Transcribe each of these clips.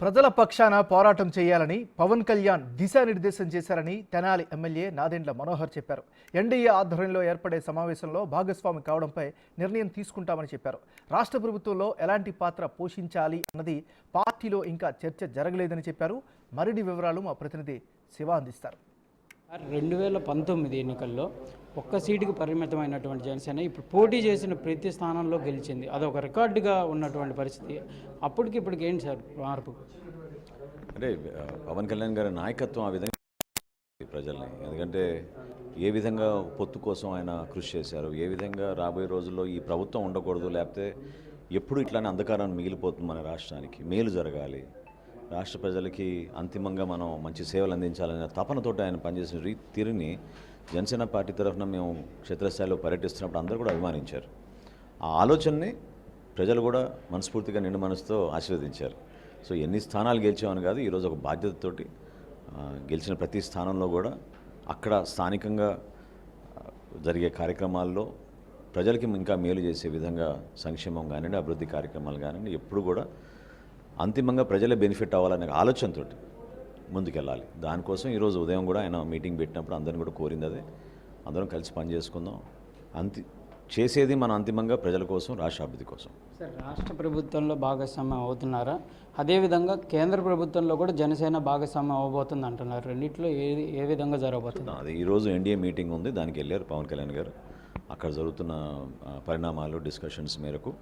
ప్రజల పక్షాన పోరాటం చేయాలని పవన్ కళ్యాణ్ దిశానిర్దేశం చేశారని తెనాలి ఎమ్మెల్యే నాదెండ్ల మనోహర్ చెప్పారు. ఎన్డీఏ ఆధ్వర్యంలో ఏర్పడే సమావేశంలో భాగస్వామి కావడంపై నిర్ణయం తీసుకుంటామని చెప్పారు. రాష్ట్ర ప్రభుత్వంలో ఎలాంటి పాత్ర పోషించాలి అన్నది పార్టీలో ఇంకా చర్చ జరగలేదని చెప్పారు. మరిన్ని వివరాలు మా ప్రతినిధి శివ అందిస్తారు. 2019 ఎన్నికల్లో ఒక్క సీటుకి పరిమితమైనటువంటి జనసేన ఇప్పుడు పోటీ చేసిన ప్రతి స్థానంలో గెలిచింది. అదొక రికార్డుగా ఉన్నటువంటి పరిస్థితి. అప్పటికి ఇప్పటికి ఏంటి సార్ మార్పు? అంటే పవన్ కళ్యాణ్ గారి నాయకత్వం ఆ విధంగా ప్రజల్ని, ఎందుకంటే ఏ విధంగా పొత్తు కోసం ఆయన కృషి చేశారు, ఏ విధంగా రాబోయే రోజుల్లో ఈ ప్రభుత్వం ఉండకూడదు, లేకపోతే ఎప్పుడు ఇట్లానే అంధకారాన్ని మిగిలిపోతుంది, మన రాష్ట్రానికి మేలు జరగాలి, రాష్ట్ర ప్రజలకి అంతిమంగా మనం మంచి సేవలు అందించాలనే తపనతోటి ఆయన పనిచేసిన తీరుని జనసేన పార్టీ తరఫున మేము క్షేత్రస్థాయిలో పర్యటిస్తున్నప్పుడు అందరూ కూడా అభిమానించారు. ఆ ఆలోచనని ప్రజలు కూడా మనస్ఫూర్తిగా నిండు మనసుతో ఆశీర్వదించారు. సో ఎన్ని స్థానాలు గెలిచామని కాదు, ఈరోజు ఒక బాధ్యతతోటి గెలిచిన ప్రతి స్థానంలో కూడా అక్కడ స్థానికంగా జరిగే కార్యక్రమాల్లో ప్రజలకి ఇంకా మేలు చేసే విధంగా సంక్షేమం కానివ్వండి, అభివృద్ధి కార్యక్రమాలు కానివ్వండి, ఎప్పుడు కూడా అంతిమంగా ప్రజలే బెనిఫిట్ అవ్వాలనే ఆలోచనతో ముందుకెళ్ళాలి. దానికోసం ఈరోజు ఉదయం కూడా ఆయన మీటింగ్ పెట్టినప్పుడు అందరిని కూడా కోరింది అదే, అందరం కలిసి పనిచేసుకుందాం, చేసేది మనం అంతిమంగా ప్రజల కోసం, రాష్ట్ర అభివృద్ధి కోసం. సార్, రాష్ట్ర ప్రభుత్వంలో భాగస్వామ్యం అవుతున్నారా? అదేవిధంగా కేంద్ర ప్రభుత్వంలో కూడా జనసేన భాగస్వామ్యం అవ్వబోతుంది అంటున్నారు. రెండింటిలో ఏ విధంగా జరగబోతుంది? అది ఈరోజు ఎన్డీఏ మీటింగ్ ఉంది, దానికి వెళ్ళారు పవన్ కళ్యాణ్ గారు. అక్కడ జరుగుతున్న పరిణామాలు డిస్కషన్స్ మేరకు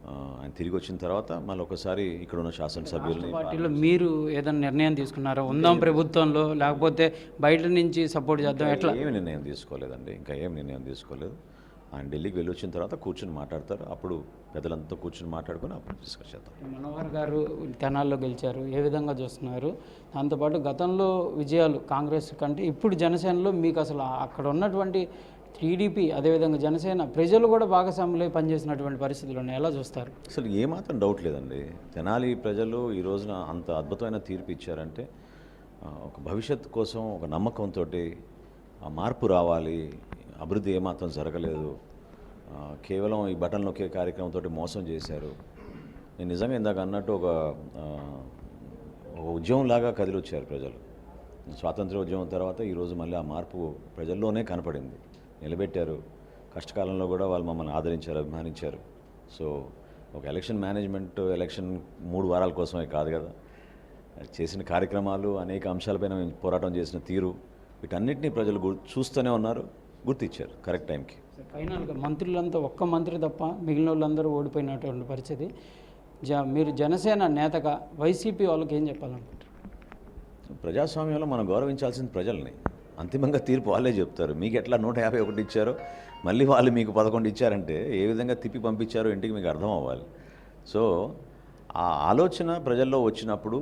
ఆయన తిరిగి వచ్చిన తర్వాత మళ్ళీ ఒకసారి ఇక్కడ ఉన్న శాసనసభ్యులని పార్టీలో మీరు ఏదైనా నిర్ణయం తీసుకున్నారా? ఉందాం ప్రభుత్వంలో, లేకపోతే బయట నుంచి సపోర్ట్ చేద్దాం, ఎట్లా? ఏమి నిర్ణయం తీసుకోలేదండి, ఇంకా ఏం నిర్ణయం తీసుకోలేదు. ఆయన ఢిల్లీకి వెళ్ళి వచ్చిన తర్వాత కూర్చొని మాట్లాడతారు, అప్పుడు పెద్దలంతా కూర్చొని మాట్లాడుకొని అప్పుడు డిస్కస్ చేద్దాం. మనోహర్ గారు తెనాల్లో గెలిచారు, ఏ విధంగా చూస్తున్నారు? దాంతోపాటు గతంలో విజయాలు కాంగ్రెస్ కంటే ఇప్పుడు జనసేనలో మీకు అసలు అక్కడ ఉన్నటువంటి టీడీపీ అదేవిధంగా జనసేన ప్రజలు కూడా భాగస్వాములై పనిచేసినటువంటి పరిస్థితులు ఎలా చూస్తారు? అసలు ఏమాత్రం డౌట్ లేదండి. తెనాలి ప్రజలు ఈ రోజున అంత అద్భుతమైన తీర్పు ఇచ్చారంటే ఒక భవిష్యత్తు కోసం ఒక నమ్మకంతో మార్పు రావాలి, అభివృద్ధి ఏమాత్రం జరగలేదు, కేవలం ఈ బటన్ నొక్కే కార్యక్రమంతో మోసం చేశారు. నేను నిజంగా ఇందాక అన్నట్టు ఒక ఉద్యమంలాగా కదిలొచ్చారు ప్రజలు. స్వాతంత్ర ఉద్యమం తర్వాత ఈరోజు మళ్ళీ ఆ మార్పు ప్రజల్లోనే కనపడింది, నిలబెట్టారు. కష్టకాలంలో కూడా వాళ్ళు మమ్మల్ని ఆదరించారు, అభిమానించారు. సో ఒక ఎలక్షన్ మేనేజ్మెంట్, ఎలక్షన్ 3 వారాల కోసమే కాదు కదా, చేసిన కార్యక్రమాలు, అనేక అంశాలపైన పోరాటం చేసిన తీరు, వీటన్నిటినీ ప్రజలు చూస్తూనే ఉన్నారు, గుర్తిచ్చారు కరెక్ట్ టైంకి. ఫైనల్గా మంత్రులంతా ఒక్క మంత్రి తప్ప మిగిలిన వాళ్ళందరూ ఓడిపోయినటువంటి పరిస్థితి. మీరు జనసేన నేతగా వైసీపీ వాళ్ళకి ఏం చెప్పాలనుకుంటారు? ప్రజాస్వామ్యంలో మనం గౌరవించాల్సిన ప్రజల్ని, అంతిమంగా తీర్పు వాళ్ళే చెప్తారు. మీకు ఎట్లా 151 ఇచ్చారో మళ్ళీ వాళ్ళు మీకు 11 ఇచ్చారంటే ఏ విధంగా తిప్పి పంపించారో ఇంటికి మీకు అర్థం అవ్వాలి. సో ఆ ఆలోచన ప్రజల్లో వచ్చినప్పుడు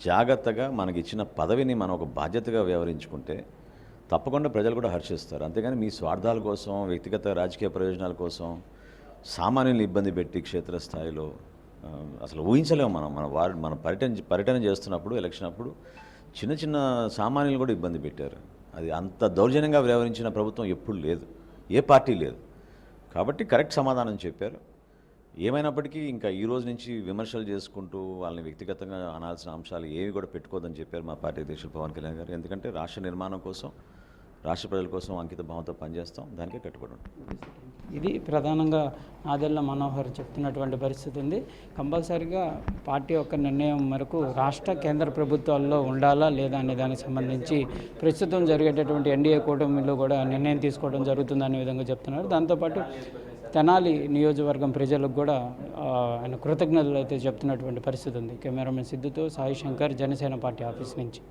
జాగ్రత్తగా మనకి ఇచ్చిన పదవిని మనం ఒక బాధ్యతగా వ్యవహరించుకుంటే తప్పకుండా ప్రజలు కూడా హర్షిస్తారు. అంతేగాని మీ స్వార్థాల కోసం, వ్యక్తిగత రాజకీయ ప్రయోజనాల కోసం సామాన్యులను ఇబ్బంది పెట్టి క్షేత్రస్థాయిలో అసలు ఊహించలేము. మనం పర్యటన చేస్తున్నప్పుడు, ఎలక్షన్ అప్పుడు చిన్న చిన్న సామాన్యులు కూడా ఇబ్బంది పెట్టారు. అది అంత దౌర్జన్యంగా వ్యవహరించిన ప్రభుత్వం ఎప్పుడు లేదు, ఏ పార్టీ లేదు. కాబట్టి కరెక్ట్ సమాధానం చెప్పారు. ఏమైనప్పటికీ ఇంకా ఈ రోజు నుంచి విమర్శలు చేసుకుంటూ వాళ్ళని వ్యక్తిగతంగా అనాల్సిన అంశాలు ఏవి కూడా పెట్టుకోదని చెప్పారు మా పార్టీ అధ్యక్షులు పవన్ కళ్యాణ్ గారు. ఎందుకంటే రాష్ట్ర నిర్మాణం కోసం, రాష్ట్ర ప్రజల కోసం అంకిత భావంతో పనిచేస్తాం, దానికే కట్టుబడి ఉంటాం. ఇది ప్రధానంగా నాదెళ్ల మనోహర్ చెప్తున్నటువంటి పరిస్థితి ఉంది. కంపల్సరీగా పార్టీ యొక్క నిర్ణయం మేరకు రాష్ట్ర కేంద్ర ప్రభుత్వాల్లో ఉండాలా లేదా అనే దానికి సంబంధించి ప్రస్తుతం జరిగేటటువంటి ఎన్డీఏ కూటమిలో కూడా నిర్ణయం తీసుకోవడం జరుగుతుందనే విధంగా చెప్తున్నారు. దాంతోపాటు తెనాలి నియోజకవర్గం ప్రజలకు కూడా ఆయన కృతజ్ఞతలు అయితే చెప్తున్నటువంటి పరిస్థితి ఉంది. కెమెరామెన్ సిద్ధుతో సాయి శంకర్, జనసేన పార్టీ ఆఫీస్ నుంచి.